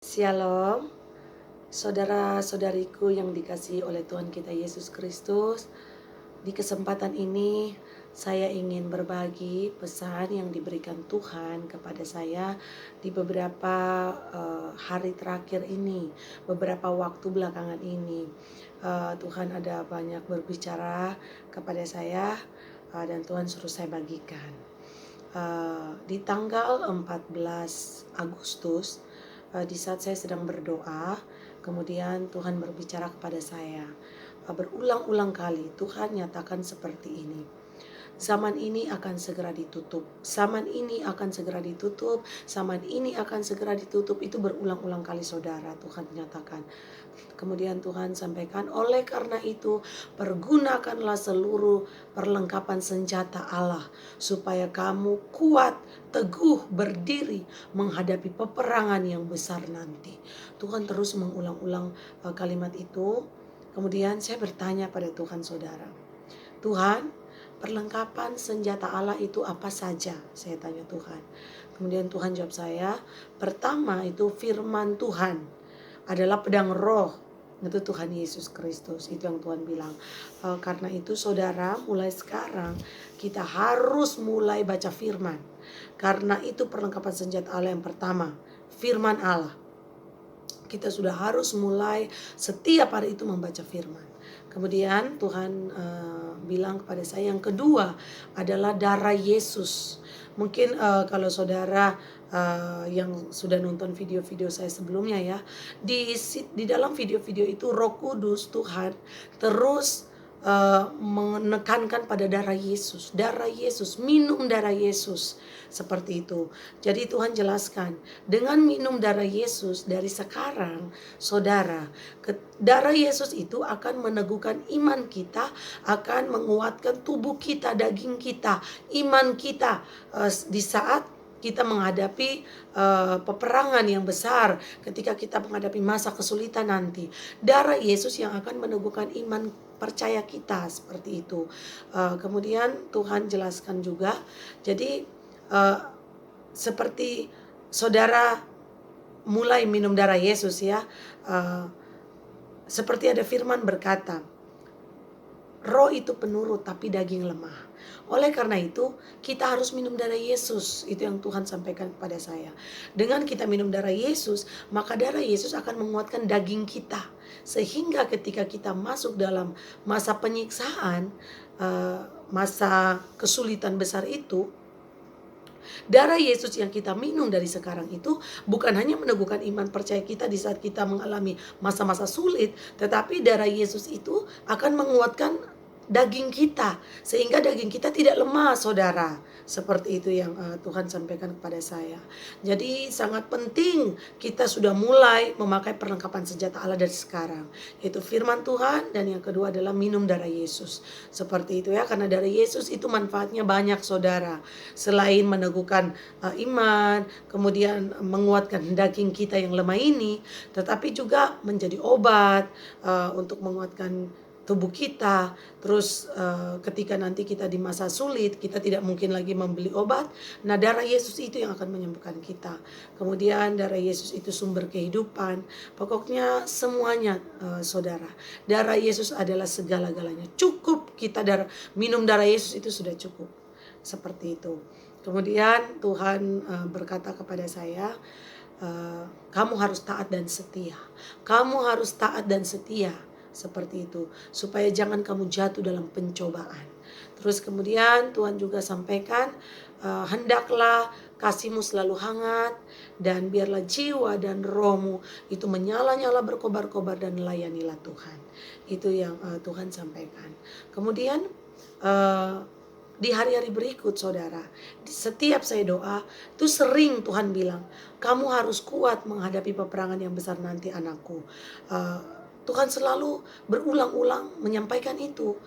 Shalom, saudara-saudariku yang dikasihi oleh Tuhan kita Yesus Kristus. Di kesempatan ini saya ingin berbagi pesan yang diberikan Tuhan kepada saya di beberapa hari terakhir ini, beberapa waktu belakangan ini. Tuhan ada banyak berbicara kepada saya dan Tuhan suruh saya bagikan. Di tanggal 14 Agustus, di saat saya sedang berdoa, kemudian Tuhan berbicara kepada saya. Berulang-ulang kali Tuhan nyatakan seperti ini. Zaman ini akan segera ditutup. Zaman ini akan segera ditutup. Zaman ini akan segera ditutup. Itu berulang-ulang kali saudara Tuhan nyatakan. Kemudian Tuhan sampaikan, oleh karena itu pergunakanlah seluruh perlengkapan senjata Allah supaya kamu kuat, teguh, berdiri menghadapi peperangan yang besar nanti. Tuhan terus mengulang-ulang kalimat itu. Kemudian saya bertanya pada Tuhan saudara, Tuhan, perlengkapan senjata Allah itu apa saja? Saya tanya Tuhan. Kemudian Tuhan jawab saya, pertama itu firman Tuhan adalah pedang roh. Itu Tuhan Yesus Kristus, itu yang Tuhan bilang. Karena itu saudara, mulai sekarang kita harus mulai baca firman. Karena itu perlengkapan senjata Allah yang pertama, firman Allah. Kita sudah harus mulai setiap hari itu membaca firman. Kemudian Tuhan bilang kepada saya yang kedua adalah darah Yesus. Mungkin kalau saudara yang sudah nonton video-video saya sebelumnya ya, di dalam video-video itu Roh Kudus Tuhan terus menekankan pada darah Yesus, minum darah Yesus, seperti itu. Jadi Tuhan jelaskan, dengan minum darah Yesus dari sekarang, saudara, darah Yesus itu akan meneguhkan iman kita, akan menguatkan tubuh kita, daging kita, iman kita di saat kita menghadapi peperangan yang besar, ketika kita menghadapi masa kesulitan nanti. Darah Yesus yang akan meneguhkan iman percaya kita, seperti itu. Kemudian Tuhan jelaskan juga, jadi seperti saudara mulai minum darah Yesus ya, seperti ada firman berkata, roh itu penurut tapi daging lemah. Oleh karena itu kita harus minum darah Yesus. Itu yang Tuhan sampaikan kepada saya. Dengan kita minum darah Yesus, maka darah Yesus akan menguatkan daging kita. Sehingga ketika kita masuk dalam masa penyiksaan, masa kesulitan besar itu, darah Yesus yang kita minum dari sekarang itu bukan hanya meneguhkan iman percaya kita di saat kita mengalami masa-masa sulit, tetapi darah Yesus itu akan menguatkan daging kita, sehingga daging kita tidak lemah, saudara. Seperti itu yang Tuhan sampaikan kepada saya. Jadi sangat penting kita sudah mulai memakai perlengkapan senjata Allah dari sekarang, yaitu firman Tuhan, dan yang kedua adalah minum darah Yesus. Seperti itu ya, karena darah Yesus itu manfaatnya banyak, saudara. Selain meneguhkan iman, kemudian menguatkan daging kita yang lemah ini, tetapi juga menjadi obat untuk menguatkan tubuh kita. Terus ketika nanti kita di masa sulit, kita tidak mungkin lagi membeli obat. Nah, darah Yesus itu yang akan menyembuhkan kita. Kemudian darah Yesus itu sumber kehidupan. Pokoknya semuanya saudara, darah Yesus adalah segala-galanya. Cukup kita minum darah Yesus itu sudah cukup. Seperti itu. Kemudian Tuhan berkata kepada saya, kamu harus taat dan setia. Kamu harus taat dan setia. Seperti itu, supaya jangan kamu jatuh dalam pencobaan. Terus kemudian Tuhan juga sampaikan, hendaklah kasihmu selalu hangat, dan biarlah jiwa dan rohmu itu menyala-nyala, berkobar-kobar, dan layanilah Tuhan. Itu yang Tuhan sampaikan. Kemudian di hari-hari berikut, saudara, setiap saya doa itu sering Tuhan bilang, kamu harus kuat menghadapi peperangan yang besar nanti, anakku. Tuhan selalu berulang-ulang menyampaikan itu.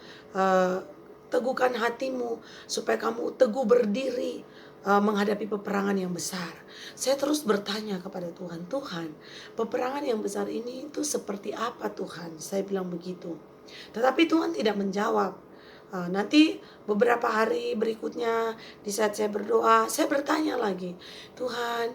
Teguhkan hatimu supaya kamu teguh berdiri menghadapi peperangan yang besar. Saya terus bertanya kepada Tuhan, Tuhan, peperangan yang besar ini itu seperti apa, Tuhan? Saya bilang begitu. Tetapi Tuhan tidak menjawab. Nanti beberapa hari berikutnya di saat saya berdoa, saya bertanya lagi, Tuhan,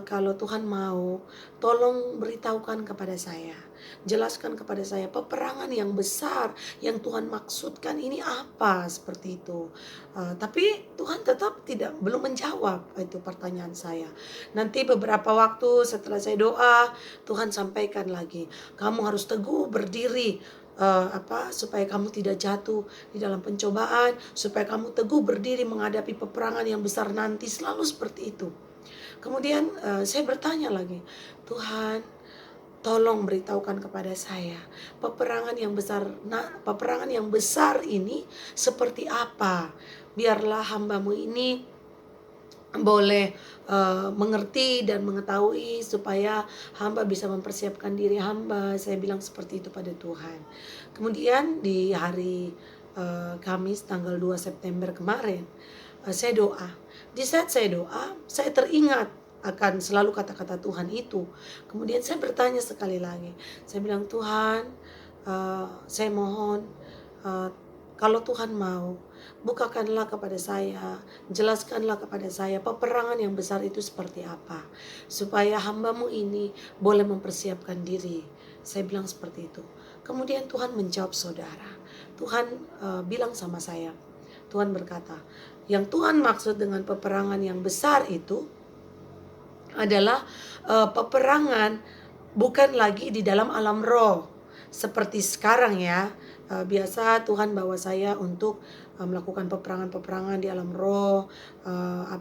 kalau Tuhan mau, tolong beritahukan kepada saya, jelaskan kepada saya peperangan yang besar yang Tuhan maksudkan ini apa, seperti itu. Tapi Tuhan tetap belum menjawab itu pertanyaan saya. Nanti beberapa waktu setelah saya doa, Tuhan sampaikan lagi, kamu harus teguh berdiri, supaya kamu tidak jatuh di dalam pencobaan, supaya kamu teguh berdiri menghadapi peperangan yang besar nanti, selalu seperti itu. Kemudian saya bertanya lagi, Tuhan, tolong beritahukan kepada saya peperangan yang besar ini seperti apa. Biarlah hambamu ini boleh mengerti dan mengetahui supaya hamba bisa mempersiapkan diri hamba. Saya bilang seperti itu pada Tuhan. Kemudian di hari Kamis tanggal 2 September kemarin, saya doa. Di saat saya doa, saya teringat akan selalu kata-kata Tuhan itu. Kemudian saya bertanya sekali lagi. Saya bilang, Tuhan, saya mohon, kalau Tuhan mau, bukakanlah kepada saya, jelaskanlah kepada saya peperangan yang besar itu seperti apa, supaya hambamu ini boleh mempersiapkan diri. Saya bilang seperti itu. Kemudian Tuhan menjawab, saudara. Tuhan bilang sama saya, Tuhan berkata, yang Tuhan maksud dengan peperangan yang besar itu adalah peperangan bukan lagi di dalam alam roh seperti sekarang ya. Biasa Tuhan bawa saya untuk melakukan peperangan-peperangan di alam roh,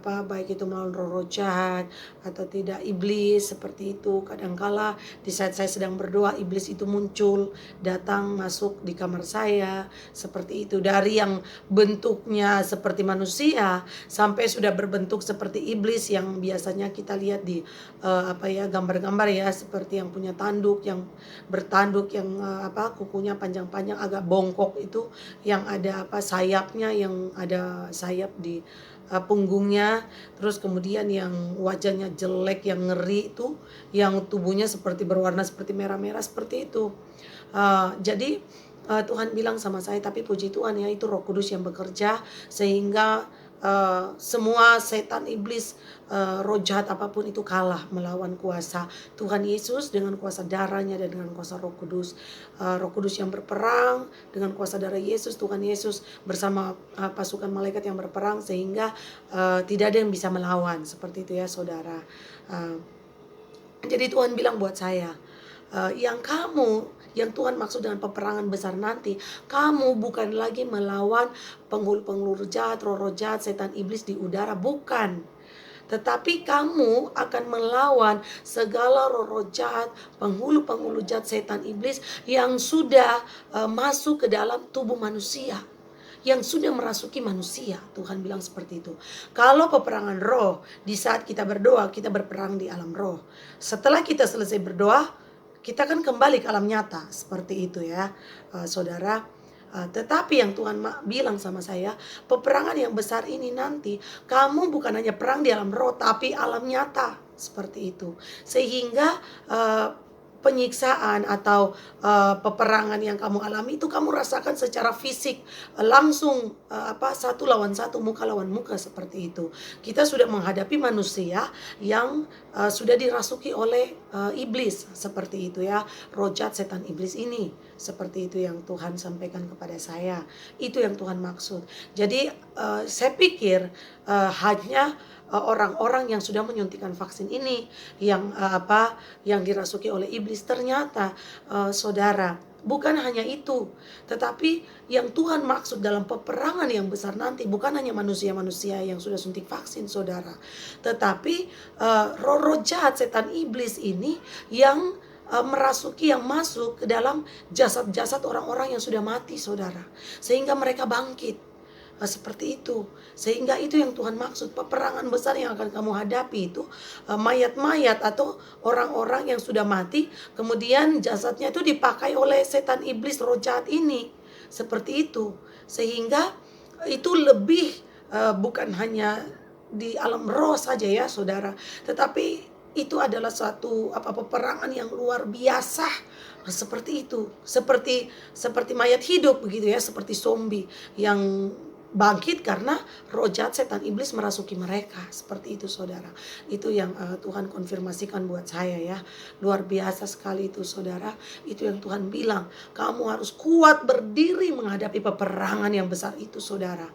baik itu melawan roh-roh jahat atau tidak iblis, seperti itu. Kadangkala di saat saya sedang berdoa, iblis itu muncul, datang masuk di kamar saya, seperti itu. Dari yang bentuknya seperti manusia sampai sudah berbentuk seperti iblis yang biasanya kita lihat di gambar-gambar ya, seperti yang punya tanduk, yang bertanduk, yang kukunya panjang-panjang agak bongkok itu, yang ada sayapnya, yang ada sayap di punggungnya, terus kemudian yang wajahnya jelek, yang ngeri itu, yang tubuhnya seperti berwarna seperti merah-merah, seperti itu. Jadi Tuhan bilang sama saya, tapi puji Tuhan ya, itu Roh Kudus yang bekerja sehingga semua setan, iblis, roh jahat apapun itu kalah melawan kuasa Tuhan Yesus dengan kuasa darahnya dan dengan kuasa Roh Kudus. Roh Kudus yang berperang dengan kuasa darah Yesus, Tuhan Yesus bersama pasukan malaikat yang berperang, sehingga tidak ada yang bisa melawan, seperti itu ya saudara. Jadi Tuhan bilang buat saya, yang Tuhan maksud dengan peperangan besar nanti, kamu bukan lagi melawan penghulu-penghulu jahat, roh-roh jahat, setan iblis di udara, bukan. Tetapi kamu akan melawan segala roh-roh jahat, penghulu-penghulu jahat, setan iblis yang sudah masuk ke dalam tubuh manusia, yang sudah merasuki manusia. Tuhan bilang seperti itu. Kalau peperangan roh, di saat kita berdoa, kita berperang di alam roh. Setelah kita selesai berdoa, kita kan kembali ke alam nyata, seperti itu ya saudara. Tetapi yang Tuhan bilang sama saya, peperangan yang besar ini nanti, kamu bukan hanya perang di alam roh, tapi alam nyata, seperti itu. Sehingga penyiksaan atau peperangan yang kamu alami itu kamu rasakan secara fisik, langsung satu lawan satu, muka lawan muka, seperti itu. Kita sudah menghadapi manusia yang sudah dirasuki oleh iblis, seperti itu ya, roh jahat, setan iblis ini, seperti itu yang Tuhan sampaikan kepada saya. Itu yang Tuhan maksud. Jadi saya pikir hanya orang-orang yang sudah menyuntikkan vaksin ini yang dirasuki oleh iblis. Ternyata saudara, bukan hanya itu, tetapi yang Tuhan maksud dalam peperangan yang besar nanti bukan hanya manusia-manusia yang sudah suntik vaksin saudara, tetapi roh-roh jahat, setan iblis ini yang yang masuk ke dalam jasad-jasad orang-orang yang sudah mati saudara, sehingga mereka bangkit. Seperti itu. Sehingga itu yang Tuhan maksud, peperangan besar yang akan kamu hadapi itu mayat-mayat atau orang-orang yang sudah mati, kemudian jasadnya itu dipakai oleh setan iblis, roh jahat ini, seperti itu. Sehingga itu lebih bukan hanya di alam roh saja ya saudara, tetapi itu adalah suatu peperangan yang luar biasa. Nah, seperti itu, seperti mayat hidup begitu ya, seperti zombie yang bangkit karena roh jahat setan iblis merasuki mereka. Seperti itu saudara. Itu yang Tuhan konfirmasikan buat saya ya. Luar biasa sekali itu saudara. Itu yang Tuhan bilang, kamu harus kuat berdiri menghadapi peperangan yang besar itu saudara.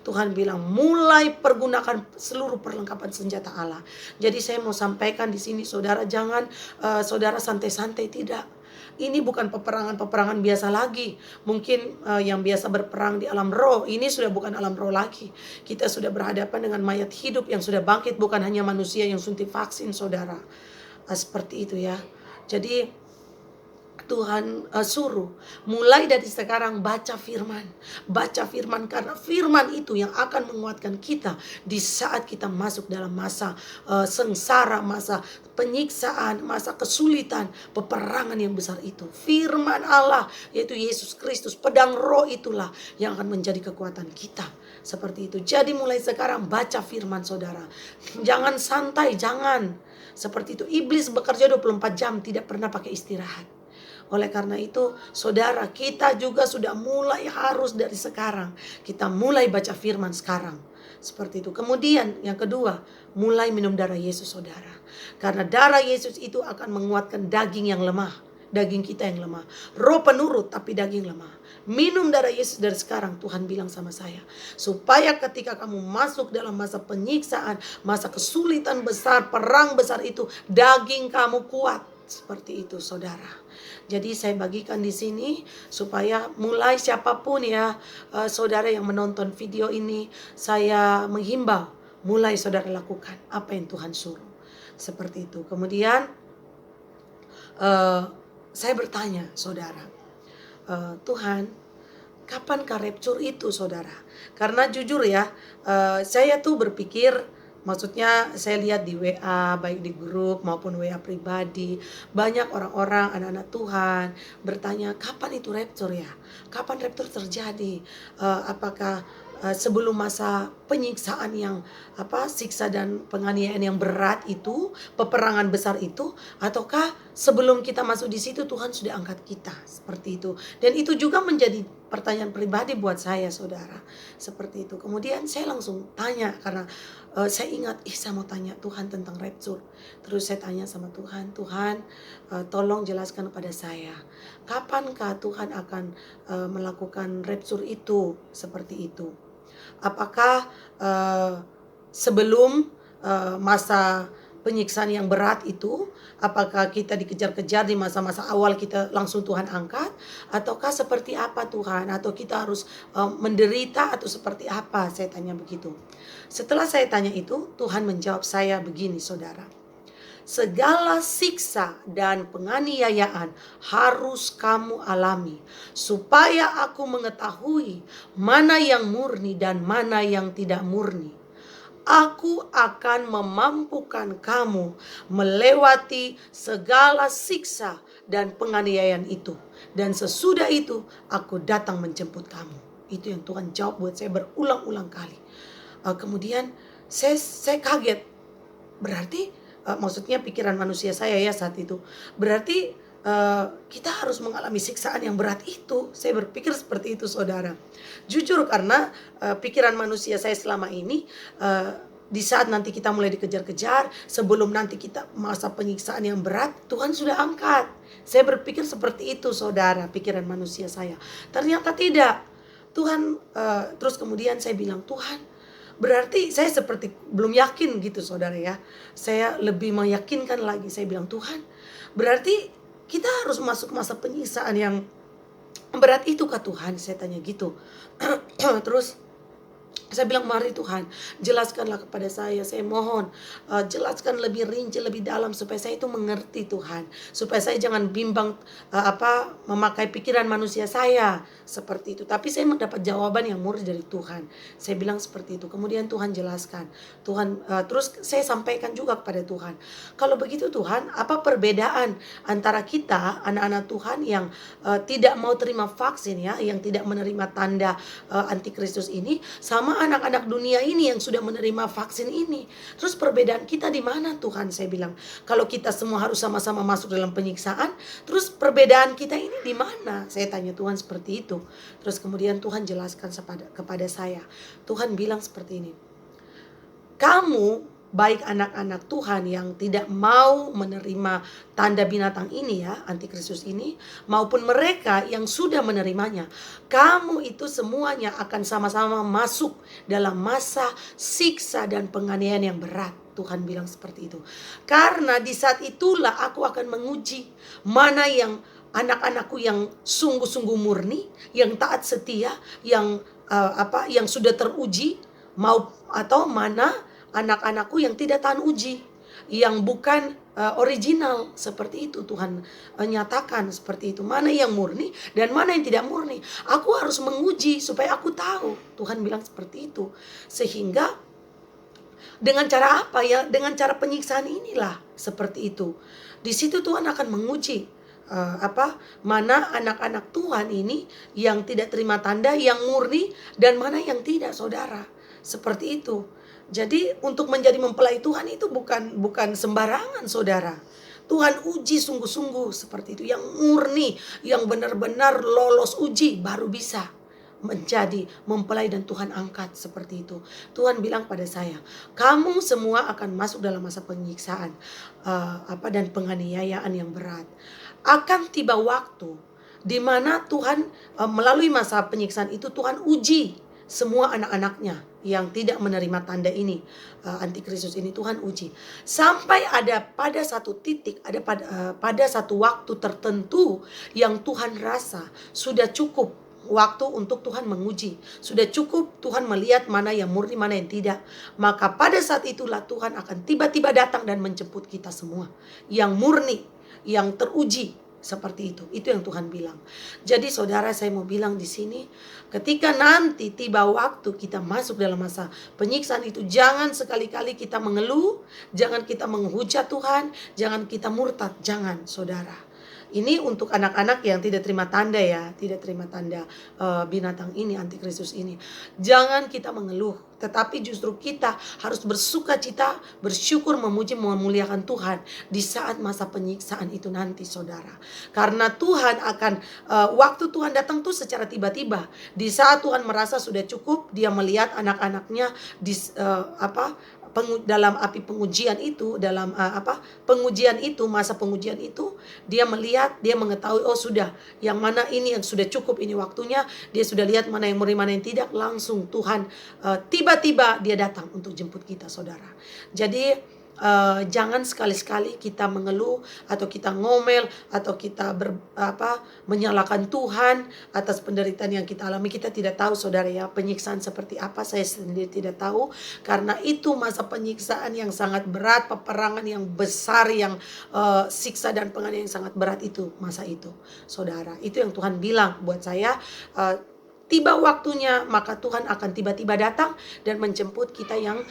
Tuhan bilang mulai pergunakan seluruh perlengkapan senjata Allah. Jadi saya mau sampaikan di sini saudara, jangan saudara santai-santai, tidak. Ini bukan peperangan-peperangan biasa lagi. Mungkin yang biasa berperang di alam roh, ini sudah bukan alam roh lagi. Kita sudah berhadapan dengan mayat hidup yang sudah bangkit, bukan hanya manusia yang suntik vaksin saudara. Seperti itu ya. Jadi Tuhan suruh mulai dari sekarang baca firman. Baca firman karena firman itu yang akan menguatkan kita di saat kita masuk dalam masa sengsara, masa penyiksaan, masa kesulitan, peperangan yang besar itu. Firman Allah yaitu Yesus Kristus, pedang roh itulah yang akan menjadi kekuatan kita. Seperti itu. Jadi mulai sekarang baca firman saudara. Jangan santai, jangan. Seperti itu. Iblis bekerja 24 jam tidak pernah pakai istirahat. Oleh karena itu saudara, kita juga sudah mulai harus dari sekarang. Kita mulai baca firman sekarang. Seperti itu. Kemudian yang kedua, mulai minum darah Yesus saudara. Karena darah Yesus itu akan menguatkan daging yang lemah. Daging kita yang lemah. Roh penurut tapi daging lemah. Minum darah Yesus dari sekarang. Tuhan bilang sama saya, supaya ketika kamu masuk dalam masa penyiksaan, masa kesulitan besar, perang besar itu, daging kamu kuat. Seperti itu saudara. Jadi saya bagikan di sini supaya mulai siapapun ya saudara yang menonton video ini, saya menghimbau mulai saudara lakukan apa yang Tuhan suruh. Seperti itu. Kemudian saya bertanya saudara, Tuhan, kapankah rapture itu saudara? Karena jujur ya, saya tuh berpikir, maksudnya saya lihat di WA, baik di grup maupun WA pribadi, banyak orang-orang, anak-anak Tuhan bertanya, kapan itu rapture ya? Kapan rapture terjadi? Apakah sebelum masa penyiksaan yang siksa dan penganiayaan yang berat itu, peperangan besar itu, ataukah sebelum kita masuk di situ Tuhan sudah angkat kita? Seperti itu. Dan itu juga menjadi pertanyaan pribadi buat saya saudara. Seperti itu. Kemudian saya langsung tanya karena saya ingat, saya mau tanya Tuhan tentang rapture. Terus saya tanya sama Tuhan, Tuhan tolong jelaskan kepada saya, kapankah Tuhan akan melakukan rapture itu seperti itu? Apakah sebelum masa penyiksaan yang berat itu, apakah kita dikejar-kejar di masa-masa awal kita langsung Tuhan angkat, ataukah seperti apa Tuhan, atau kita harus menderita atau seperti apa? Saya tanya begitu. Setelah saya tanya itu, Tuhan menjawab saya begini saudara, segala siksa dan penganiayaan harus kamu alami, supaya aku mengetahui mana yang murni dan mana yang tidak murni. Aku akan memampukan kamu melewati segala siksa dan penganiayaan itu. Dan sesudah itu aku datang menjemput kamu. Itu yang Tuhan jawab buat saya berulang-ulang kali. Kemudian saya kaget. Berarti maksudnya pikiran manusia saya ya saat itu. Berarti kita harus mengalami siksaan yang berat itu. Saya berpikir seperti itu saudara. Jujur karena pikiran manusia saya selama ini, di saat nanti kita mulai dikejar-kejar, sebelum nanti kita masa penyiksaan yang berat, Tuhan sudah angkat. Saya berpikir seperti itu saudara, pikiran manusia saya. Ternyata tidak. Tuhan terus kemudian saya bilang, Tuhan, berarti saya seperti belum yakin gitu saudara ya. Saya lebih meyakinkan lagi. Saya bilang, Tuhan, berarti kita harus masuk masa penyiksaan yang berat itu kah Tuhan? Saya tanya gitu. Terus saya bilang, mari Tuhan, jelaskanlah kepada saya mohon jelaskan lebih rinci, lebih dalam supaya saya itu mengerti Tuhan, supaya saya jangan bimbang memakai pikiran manusia saya seperti itu, tapi saya mendapat jawaban yang murni dari Tuhan. Saya bilang seperti itu. Kemudian Tuhan jelaskan, terus saya sampaikan juga kepada Tuhan, kalau begitu Tuhan, apa perbedaan antara kita anak-anak Tuhan yang tidak mau terima vaksin ya, yang tidak menerima tanda antikristus ini, sama sama anak-anak dunia ini yang sudah menerima vaksin ini. Terus perbedaan kita di mana Tuhan? Saya bilang, kalau kita semua harus sama-sama masuk dalam penyiksaan, terus perbedaan kita ini di mana? Saya tanya Tuhan seperti itu. Terus kemudian Tuhan jelaskan kepada saya. Tuhan bilang seperti ini. Kamu, baik anak-anak Tuhan yang tidak mau menerima tanda binatang ini ya, antikristus ini, maupun mereka yang sudah menerimanya, kamu itu semuanya akan sama-sama masuk dalam masa siksa dan penganiayaan yang berat. Tuhan bilang seperti itu. Karena di saat itulah aku akan menguji mana yang anak-anakku yang sungguh-sungguh murni, yang taat setia, yang yang sudah teruji, atau mana anak-anakku yang tidak tahan uji, yang bukan original. Seperti itu Tuhan nyatakan seperti itu. Mana yang murni dan mana yang tidak murni. Aku harus menguji supaya aku tahu. Tuhan bilang seperti itu. Sehingga dengan cara apa ya? Dengan cara penyiksaan inilah seperti itu. Di situ Tuhan akan menguji mana anak-anak Tuhan ini yang tidak terima tanda, yang murni, dan mana yang tidak, saudara. Seperti itu. Jadi untuk menjadi mempelai Tuhan itu bukan sembarangan, saudara. Tuhan uji sungguh-sungguh seperti itu. Yang murni, yang benar-benar lolos uji baru bisa menjadi mempelai dan Tuhan angkat seperti itu. Tuhan bilang pada saya, kamu semua akan masuk dalam masa penyiksaan dan penganiayaan yang berat. Akan tiba waktu di mana Tuhan melalui masa penyiksaan itu Tuhan uji semua anak-anaknya yang tidak menerima tanda ini, antikristus ini. Tuhan uji sampai ada pada satu titik, pada satu waktu tertentu yang Tuhan rasa sudah cukup waktu untuk Tuhan menguji. Sudah cukup Tuhan melihat mana yang murni, mana yang tidak. Maka pada saat itulah Tuhan akan tiba-tiba datang dan menjemput kita semua yang murni, yang teruji. Seperti itu yang Tuhan bilang. Jadi saudara, saya mau bilang di sini, ketika nanti tiba waktu kita masuk dalam masa penyiksaan itu, jangan sekali-kali kita mengeluh, jangan kita menghujat Tuhan, jangan kita murtad, jangan, saudara. Ini untuk anak-anak yang tidak terima tanda ya, tidak terima tanda binatang ini, antikristus ini. Jangan kita mengeluh, tetapi justru kita harus bersuka cita, bersyukur, memuji, memuliakan Tuhan di saat masa penyiksaan itu nanti, saudara. Karena Tuhan akan, waktu Tuhan datang tuh secara tiba-tiba. Di saat Tuhan merasa sudah cukup, dia melihat anak-anaknya dalam api pengujian itu, dalam pengujian itu, masa pengujian itu, dia melihat, dia mengetahui, oh sudah, yang mana ini yang sudah cukup, ini waktunya. Dia sudah lihat mana yang murni, mana yang tidak. Langsung Tuhan tiba-tiba dia datang untuk jemput kita, saudara. Jadi jangan sekali-sekali kita mengeluh atau kita ngomel atau kita menyalahkan Tuhan atas penderitaan yang kita alami. Kita tidak tahu, saudara ya, penyiksaan seperti apa. Saya sendiri tidak tahu, karena itu masa penyiksaan yang sangat berat, peperangan yang besar, yang siksa dan penganiayaan yang sangat berat itu, masa itu, saudara. Itu yang Tuhan bilang buat saya. Tiba waktunya, maka Tuhan akan tiba-tiba datang dan menjemput kita yang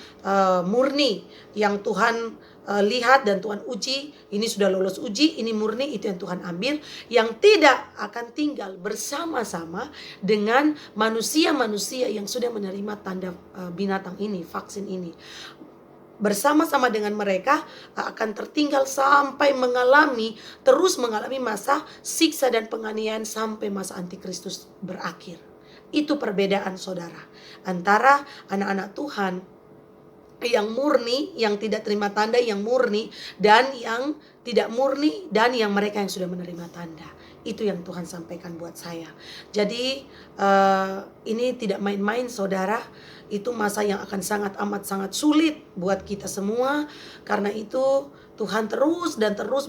murni, yang Tuhan lihat dan Tuhan uji. Ini sudah lolos uji, ini murni, itu yang Tuhan ambil. Yang tidak akan tinggal bersama-sama dengan manusia-manusia yang sudah menerima tanda binatang ini, vaksin ini. Bersama-sama dengan mereka akan tertinggal sampai terus mengalami masa siksa dan penganiayaan sampai masa antikristus berakhir. Itu perbedaan, saudara, antara anak-anak Tuhan yang murni, yang tidak terima tanda, yang murni, dan yang tidak murni, dan yang mereka yang sudah menerima tanda. Itu yang Tuhan sampaikan buat saya. Jadi ini tidak main-main, saudara. Itu masa yang akan sangat sulit buat kita semua. Karena itu Tuhan terus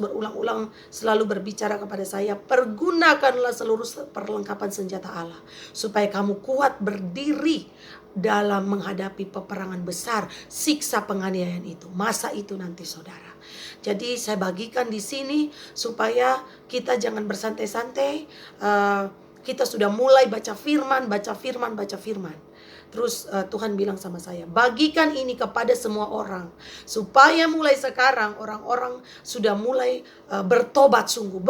berulang-ulang selalu berbicara kepada saya, pergunakanlah seluruh perlengkapan senjata Allah supaya kamu kuat berdiri dalam menghadapi peperangan besar, siksa penganiayaan itu, masa itu nanti, saudara. Jadi saya bagikan di sini supaya kita jangan bersantai-santai. Kita sudah mulai baca firman. Terus Tuhan bilang sama saya, bagikan ini kepada semua orang, supaya mulai sekarang orang-orang sudah mulai bertobat sungguh.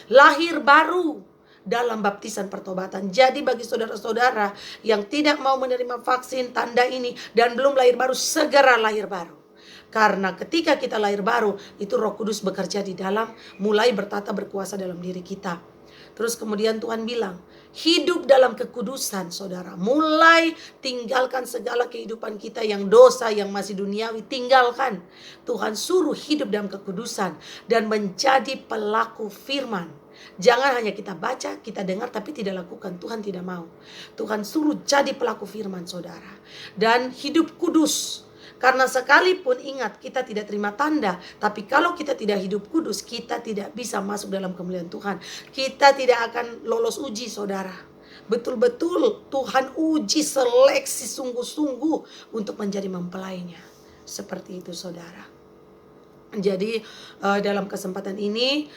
Lahir baru dalam baptisan pertobatan. Jadi bagi saudara-saudara yang tidak mau menerima vaksin tanda ini dan belum lahir baru, segera lahir baru. Karena ketika kita lahir baru, itu Roh Kudus bekerja di dalam, mulai bertata berkuasa dalam diri kita. Terus kemudian Tuhan bilang, hidup dalam kekudusan saudara. Mulai tinggalkan segala kehidupan kita yang dosa, yang masih duniawi, tinggalkan. Tuhan suruh hidup dalam kekudusan dan menjadi pelaku firman. Jangan hanya kita baca, kita dengar tapi tidak lakukan. Tuhan tidak mau. Tuhan suruh jadi pelaku firman saudara. Dan hidup kudus. Karena sekalipun ingat kita tidak terima tanda, tapi kalau kita tidak hidup kudus, kita tidak bisa masuk dalam kemuliaan Tuhan. Kita tidak akan lolos uji saudara. Betul-betul Tuhan uji, seleksi sungguh-sungguh untuk menjadi mempelainya. Seperti itu saudara. Jadi dalam kesempatan ini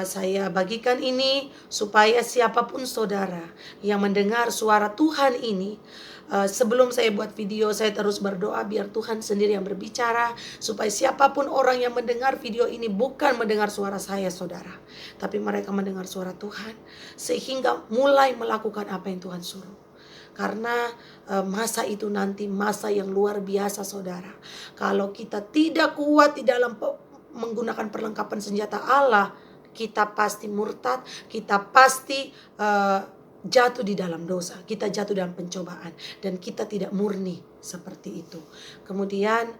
saya bagikan ini supaya siapapun saudara yang mendengar suara Tuhan ini, sebelum saya buat video saya terus berdoa biar Tuhan sendiri yang berbicara, supaya siapapun orang yang mendengar video ini bukan mendengar suara saya saudara, tapi mereka mendengar suara Tuhan sehingga mulai melakukan apa yang Tuhan suruh. Karena masa itu nanti masa yang luar biasa saudara. Kalau kita tidak kuat di dalam menggunakan perlengkapan senjata Allah, kita pasti murtad, kita pasti jatuh di dalam dosa, kita jatuh dalam pencobaan, dan kita tidak murni seperti itu. Kemudian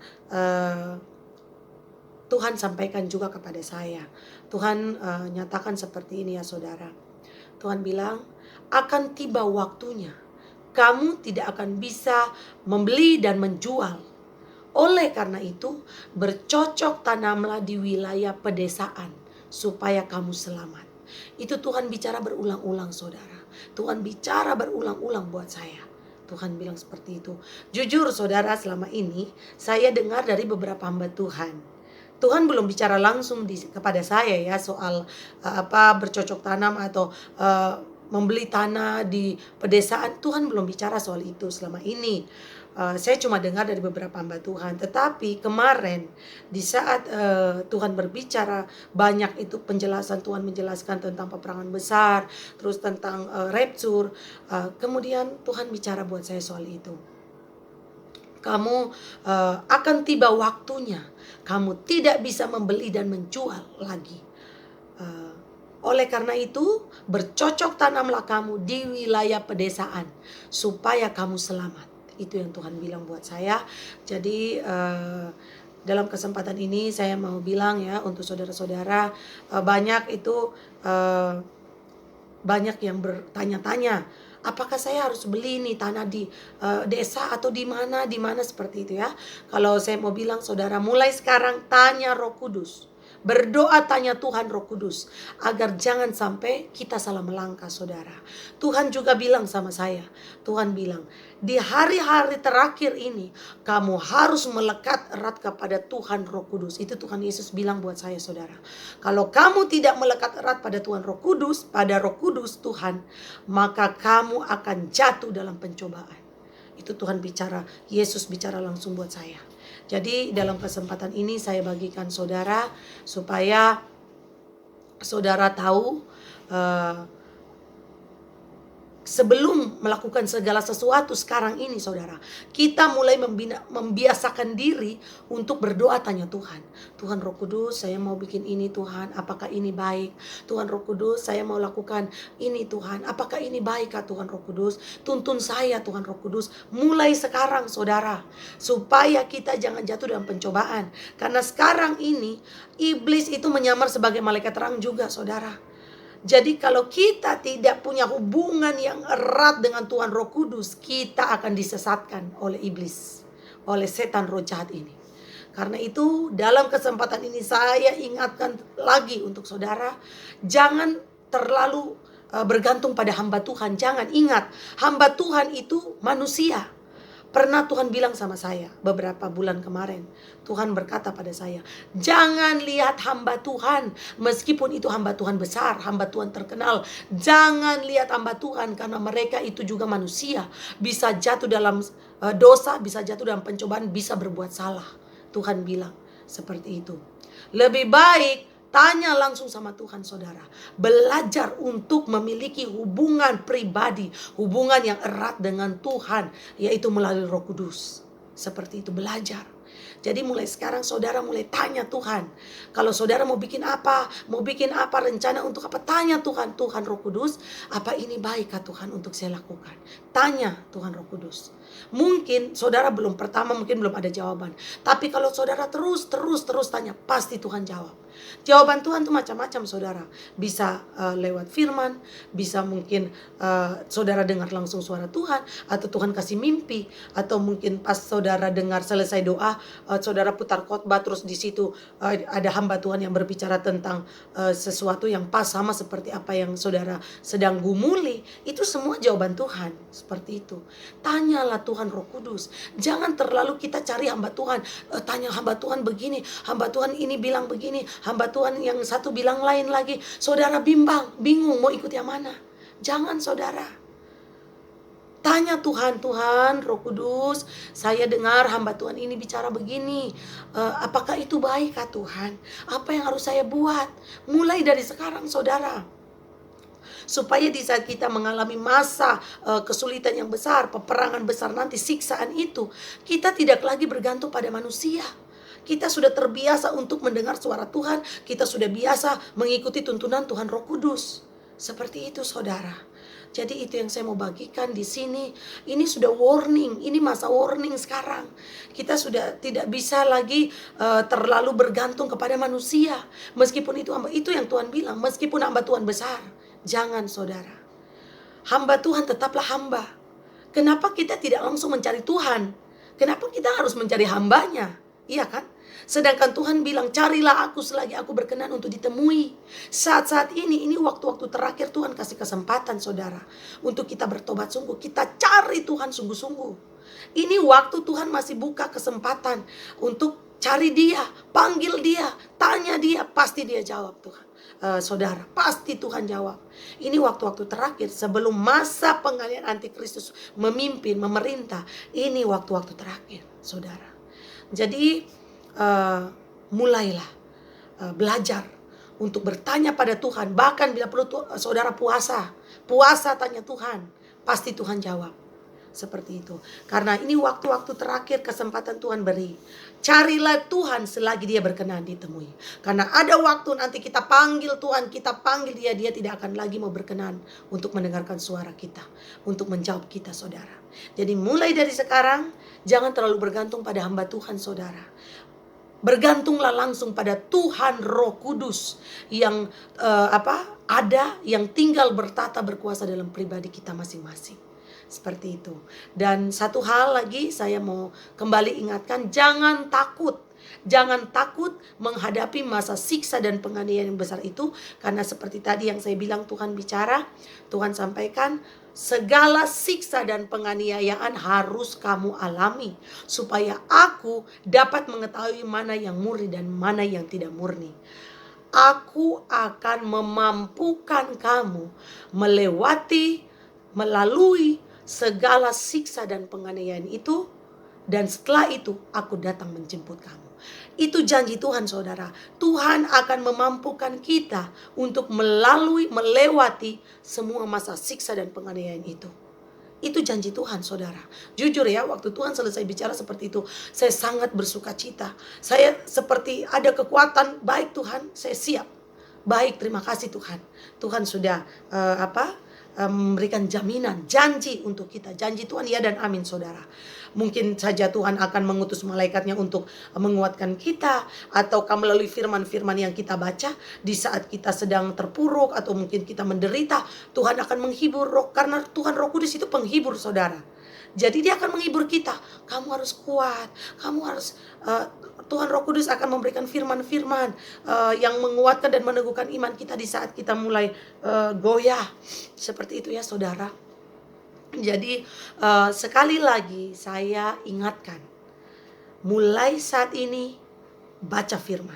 Tuhan sampaikan juga kepada saya, Tuhan nyatakan seperti ini ya saudara. Tuhan bilang, akan tiba waktunya kamu tidak akan bisa membeli dan menjual. Oleh karena itu, bercocok tanamlah di wilayah pedesaan supaya kamu selamat. Itu Tuhan bicara berulang-ulang saudara. Tuhan bicara berulang-ulang buat saya. Tuhan bilang seperti itu. Jujur saudara, selama ini saya dengar dari beberapa hamba Tuhan. Tuhan belum bicara langsung kepada saya ya soal bercocok tanam atau membeli tanah di pedesaan. Tuhan belum bicara soal itu selama ini. Saya cuma dengar dari beberapa hamba Tuhan. Tetapi kemarin di saat Tuhan berbicara, banyak itu penjelasan, Tuhan menjelaskan tentang peperangan besar, terus tentang rapture. Kemudian Tuhan bicara buat saya soal itu. Kamu akan tiba waktunya, kamu tidak bisa membeli dan menjual lagi. Oleh karena itu, bercocok tanamlah kamu di wilayah pedesaan supaya kamu selamat. Itu yang Tuhan bilang buat saya. Jadi dalam kesempatan ini saya mau bilang ya untuk saudara-saudara, banyak yang bertanya-tanya, apakah saya harus beli nih tanah di desa atau di mana seperti itu ya. Kalau saya mau bilang saudara, mulai sekarang tanya Roh Kudus. Berdoa tanya Tuhan Roh Kudus agar jangan sampai kita salah melangkah saudara. Tuhan juga bilang sama saya, Tuhan bilang di hari-hari terakhir ini kamu harus melekat erat kepada Tuhan Roh Kudus. Itu Tuhan Yesus bilang buat saya saudara. Kalau kamu tidak melekat erat pada Tuhan Roh Kudus, pada Roh Kudus Tuhan, maka kamu akan jatuh dalam pencobaan. Itu Tuhan bicara, Yesus bicara langsung buat saya. Jadi dalam kesempatan ini saya bagikan saudara supaya saudara tahu sebelum melakukan segala sesuatu sekarang ini saudara, kita mulai membiasakan diri untuk berdoa tanya Tuhan. Tuhan Roh Kudus, saya mau bikin ini Tuhan, apakah ini baik? Tuhan Roh Kudus, saya mau lakukan ini Tuhan, apakah ini baik kah Tuhan Roh Kudus? Tuntun saya Tuhan Roh Kudus. Mulai sekarang saudara, supaya kita jangan jatuh dalam pencobaan. Karena sekarang ini iblis itu menyamar sebagai malaikat terang juga saudara. Jadi kalau kita tidak punya hubungan yang erat dengan Tuhan Roh Kudus, kita akan disesatkan oleh iblis, oleh setan roh jahat ini. Karena itu dalam kesempatan ini saya ingatkan lagi untuk saudara, jangan terlalu bergantung pada hamba Tuhan. Jangan, ingat, hamba Tuhan itu manusia. Pernah Tuhan bilang sama saya beberapa bulan kemarin. Tuhan berkata pada saya, jangan lihat hamba Tuhan meskipun itu hamba Tuhan besar, hamba Tuhan terkenal. Jangan lihat hamba Tuhan karena mereka itu juga manusia. Bisa jatuh dalam dosa, bisa jatuh dalam pencobaan, bisa berbuat salah. Tuhan bilang seperti itu. Lebih baik Tanya langsung sama Tuhan saudara. Belajar untuk memiliki hubungan pribadi, hubungan yang erat dengan Tuhan, yaitu melalui Roh Kudus. Seperti itu, belajar. Jadi mulai sekarang saudara mulai tanya Tuhan. Kalau saudara mau bikin apa, rencana untuk apa, tanya Tuhan. Tuhan Roh Kudus, apa ini baikkah Tuhan untuk saya lakukan? Tanya Tuhan Roh Kudus. Mungkin saudara belum ada jawaban. Tapi kalau saudara terus tanya, pasti Tuhan jawab. Jawaban Tuhan itu macam-macam saudara. Bisa lewat firman, bisa mungkin saudara dengar langsung suara Tuhan, atau Tuhan kasih mimpi, atau mungkin pas saudara dengar selesai doa, saudara putar khotbah, terus di situ ada hamba Tuhan yang berbicara tentang sesuatu yang pas sama seperti apa yang saudara sedang gumuli. Itu semua jawaban Tuhan. Seperti itu. Tanyalah Tuhan Roh Kudus. Jangan terlalu kita cari hamba Tuhan, tanya hamba Tuhan begini, hamba Tuhan ini bilang begini, hamba Tuhan yang satu bilang lain lagi. Saudara bingung mau ikut yang mana. Jangan saudara. Tanya Tuhan, Tuhan Roh Kudus, saya dengar hamba Tuhan ini bicara begini. Apakah itu baik kah Tuhan? Apa yang harus saya buat? Mulai dari sekarang saudara. Supaya di saat kita mengalami masa kesulitan yang besar, peperangan besar nanti, siksaan itu, kita tidak lagi bergantung pada manusia. Kita sudah terbiasa untuk mendengar suara Tuhan. Kita sudah biasa mengikuti tuntunan Tuhan Roh Kudus. Seperti itu saudara. Jadi itu yang saya mau bagikan di sini. Ini sudah warning, ini masa warning sekarang. Kita sudah tidak bisa lagi terlalu bergantung kepada manusia. Meskipun itu yang Tuhan bilang, meskipun hamba Tuhan besar. Jangan saudara. Hamba Tuhan tetaplah hamba. Kenapa kita tidak langsung mencari Tuhan? Kenapa kita harus mencari hambanya? Iya kan? Sedangkan Tuhan bilang, carilah aku selagi aku berkenan untuk ditemui. Saat-saat ini waktu-waktu terakhir Tuhan kasih kesempatan saudara. Untuk kita bertobat sungguh. Kita cari Tuhan sungguh-sungguh. Ini waktu Tuhan masih buka kesempatan untuk cari Dia, panggil Dia, tanya Dia. Pasti Dia jawab Tuhan. Saudara, pasti Tuhan jawab. Ini waktu-waktu terakhir sebelum masa pengalihan antikristus memimpin, memerintah. Ini waktu-waktu terakhir saudara. Jadi mulailah belajar untuk bertanya pada Tuhan. Bahkan bila perlu saudara puasa tanya Tuhan, pasti Tuhan jawab. Seperti itu. Karena ini waktu-waktu terakhir kesempatan Tuhan beri. Carilah Tuhan selagi Dia berkenan ditemui. Karena ada waktu nanti kita panggil Tuhan, kita panggil Dia, Dia tidak akan lagi mau berkenan untuk mendengarkan suara kita, untuk menjawab kita saudara. Jadi mulai dari sekarang jangan terlalu bergantung pada hamba Tuhan saudara. Bergantunglah langsung pada Tuhan Roh Kudus yang ada, yang tinggal bertata berkuasa dalam pribadi kita masing-masing. Seperti itu. Dan satu hal lagi saya mau kembali ingatkan, jangan takut. Jangan takut menghadapi masa siksa dan penganiayaan yang besar itu. Karena seperti tadi yang saya bilang, Tuhan bicara, Tuhan sampaikan, segala siksa dan penganiayaan harus kamu alami, supaya aku dapat mengetahui mana yang murni dan mana yang tidak murni. Aku akan memampukan kamu melalui segala siksa dan penganiayaan itu, dan setelah itu aku datang menjemput kamu. Itu janji Tuhan saudara. Tuhan akan memampukan kita untuk melewati semua masa siksa dan penganiayaan itu. Itu janji Tuhan saudara. Jujur ya, waktu Tuhan selesai bicara seperti itu, saya sangat bersuka cita. Saya seperti ada kekuatan, baik Tuhan, saya siap. Baik, terima kasih Tuhan. Tuhan sudah memberikan jaminan, janji untuk kita. Janji Tuhan ya dan amin saudara. Mungkin saja Tuhan akan mengutus malaikatnya untuk menguatkan kita, atau melalui firman-firman yang kita baca di saat kita sedang terpuruk atau mungkin kita menderita. Tuhan akan menghibur, karena Tuhan Roh Kudus itu penghibur saudara. Jadi Dia akan menghibur kita. Kamu harus kuat, kamu harus Tuhan Roh Kudus akan memberikan firman-firman yang menguatkan dan meneguhkan iman kita di saat kita mulai goyah. Seperti itu ya saudara. Jadi sekali lagi saya ingatkan, mulai saat ini baca firman.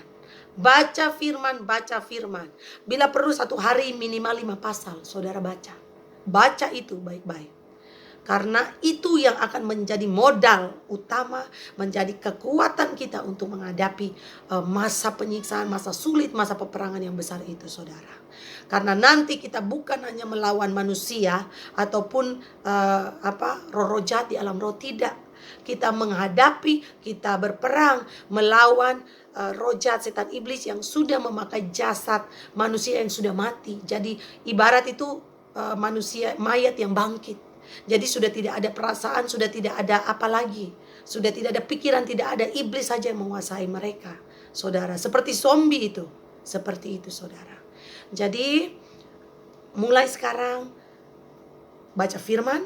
Baca firman. Bila perlu 1 hari minimal 5 pasal saudara baca. Baca itu baik-baik. Karena itu yang akan menjadi modal utama, menjadi kekuatan kita untuk menghadapi masa penyiksaan, masa sulit, masa peperangan yang besar itu, saudara. Karena nanti kita bukan hanya melawan manusia ataupun roh-roh jahat di alam roh, tidak. Kita menghadapi, kita berperang melawan roh jahat, setan iblis yang sudah memakai jasad manusia yang sudah mati. Jadi ibarat itu manusia mayat yang bangkit. Jadi sudah tidak ada perasaan, sudah tidak ada apa lagi. Sudah tidak ada pikiran, tidak ada, iblis saja yang menguasai mereka, saudara. Seperti zombie itu. Seperti itu, saudara. Jadi mulai sekarang baca firman,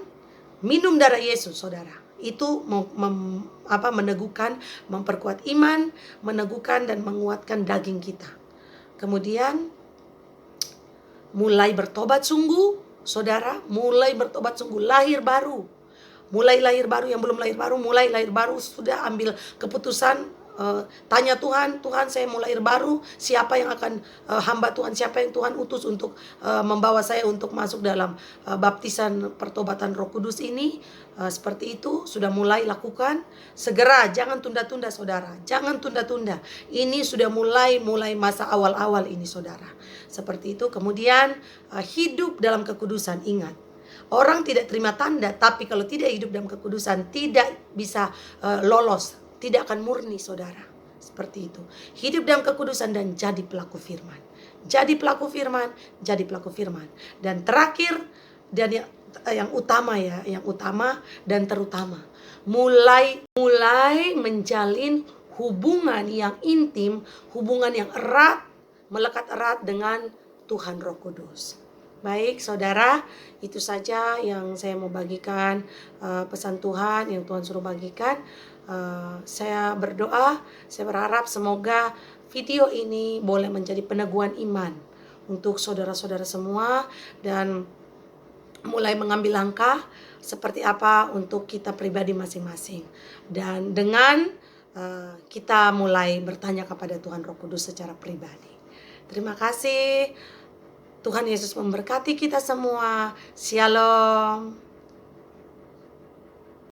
minum darah Yesus, saudara. Itu meneguhkan, memperkuat iman, meneguhkan dan menguatkan daging kita. Kemudian mulai bertobat sungguh, saudara. Mulai bertobat sungguh, lahir baru. Mulai lahir baru, yang belum lahir baru, mulai lahir baru. Sudah ambil keputusan, tanya Tuhan, Tuhan saya mau lahir baru, siapa yang akan hamba Tuhan, siapa yang Tuhan utus untuk membawa saya untuk masuk dalam baptisan pertobatan Roh Kudus ini. Seperti itu, sudah mulai lakukan. Segera, jangan tunda-tunda, saudara. Jangan tunda-tunda. Ini sudah mulai masa awal-awal ini, saudara. Seperti itu. Kemudian hidup dalam kekudusan. Ingat, orang tidak terima tanda, tapi kalau tidak hidup dalam kekudusan, tidak bisa lolos, tidak akan murni, saudara. Seperti itu. Hidup dalam kekudusan dan jadi pelaku firman. Jadi pelaku firman, jadi pelaku firman. Dan terakhir, dan yang utama ya, yang utama dan terutama, mulai menjalin hubungan yang intim, hubungan yang erat, melekat erat dengan Tuhan Roh Kudus. Baik, saudara, itu saja yang saya mau bagikan, pesan Tuhan yang Tuhan suruh bagikan. Saya berdoa, saya berharap semoga video ini boleh menjadi peneguhan iman untuk saudara-saudara semua, dan mulai mengambil langkah seperti apa untuk kita pribadi masing-masing. Dan dengan kita mulai bertanya kepada Tuhan Roh Kudus secara pribadi. Terima kasih. Tuhan Yesus memberkati kita semua. Shalom.